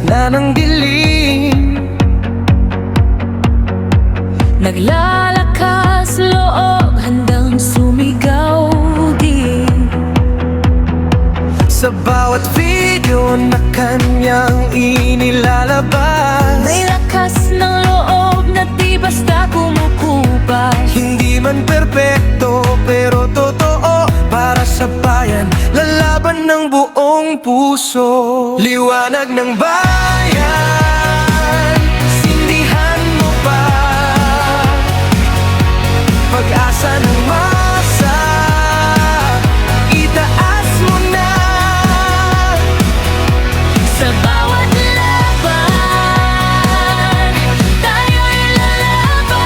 gitna ng dilim. Naglalakas loob, handang sumigaw din. Sa bawat video na kanyang inilalabas, May lakas ng loob na di basta kumukupas. hindi man perpekto pero totoo. Para sa bayan, lalaban ng buong puso. Liwanag ng bayan, sindihan mo pa. Pag-asa ng masa, itaas mo na. Sa bawat laban, tayo'y lalaban.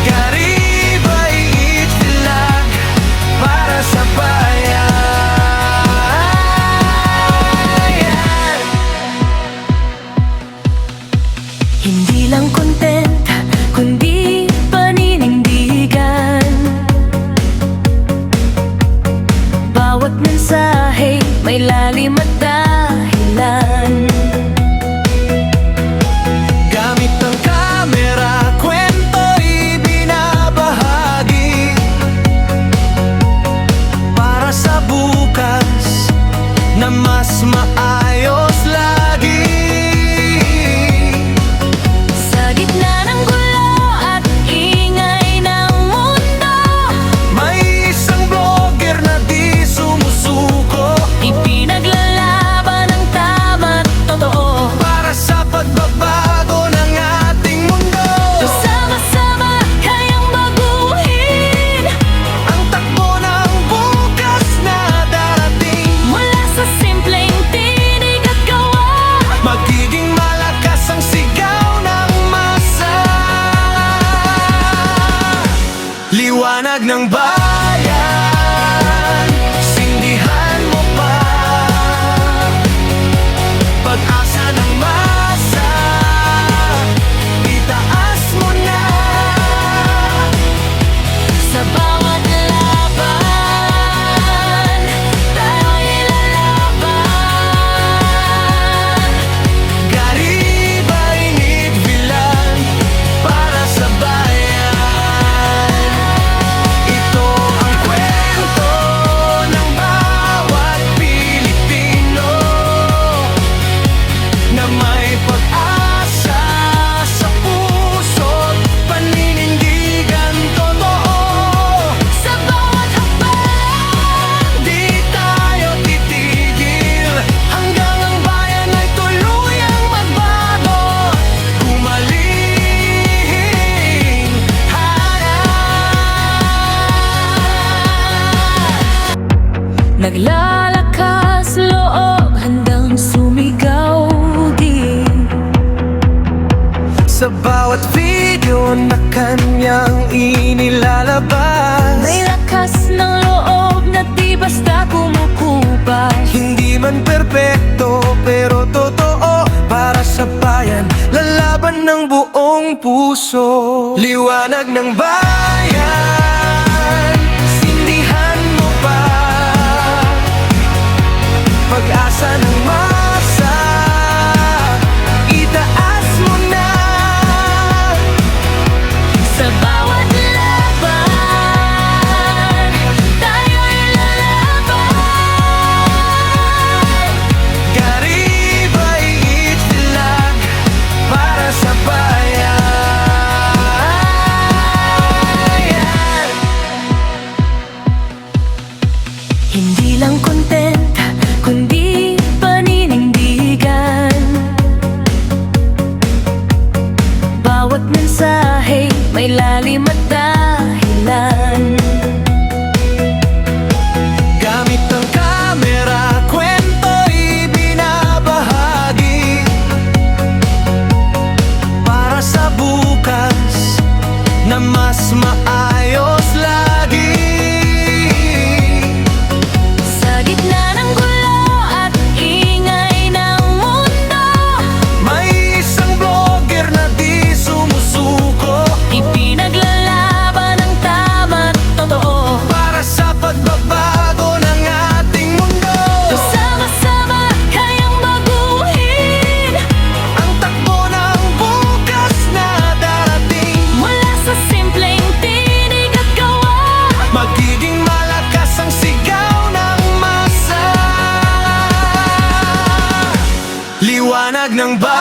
Garibay itlag para sa bayan. Hindi lang content, kundi paninindigan. Bawat mensahe may lalim at dahilan. Gamit ang kamera, kwento'y binabahagi para sa bukas na mas maayos lagi. Sa gitna ng gulo at ingay ng mundo, May isang vlogger na di sumusuko ipinaglalaban ang tama't totoo. para sa pagbabago ng ating mundo. Sama-sama kayang baguhin Ang takbo ng bukas na darating, mula sa simpleng tinig at gawa. magiging malakas ang sigaw ng masa. Liwanag ng bayan, sindihan mo pa. Pag-asa ng masa, itaas mo na. Sa bawat laban, tayo'y lalaban. Garibay nigbilan para sa bayan. Ito ang kwento ng bawat Pilipino na may pag-asa sa puso't paninindigan totoo. Sa bawat hakbang, Di tayo titigil hanggang ang bayan ay tuluyang magbago. Gumaling naglalakas loob, handang sumigaw din. sa bawat video na kanyang inilalabas, May lakas ng loob na di basta kumukupas. hindi man perpekto pero totoo. Para sa bayan, lalaban ng buong puso. Liwanag ng bayan, sindihan mo pa. Pag-asa ng masa, itaas mo na. Sa bawat laban, tayo'y lalaban. Garibay itlag para sa bayan. Hindi lang content, kundi paninindigan. Bawat mensahe may lalim at dahilan. Gamit ang kamera, kwento'y binabahagi para sa bukas na mas maayos lagi. Sa gitna ng gulo at ingay ng mundo, May isang vlogger na di sumusuko ipinaglalaban ang tama't totoo. para sa pagbabago ng ating mundo. Sama-sama kayang ng bayan.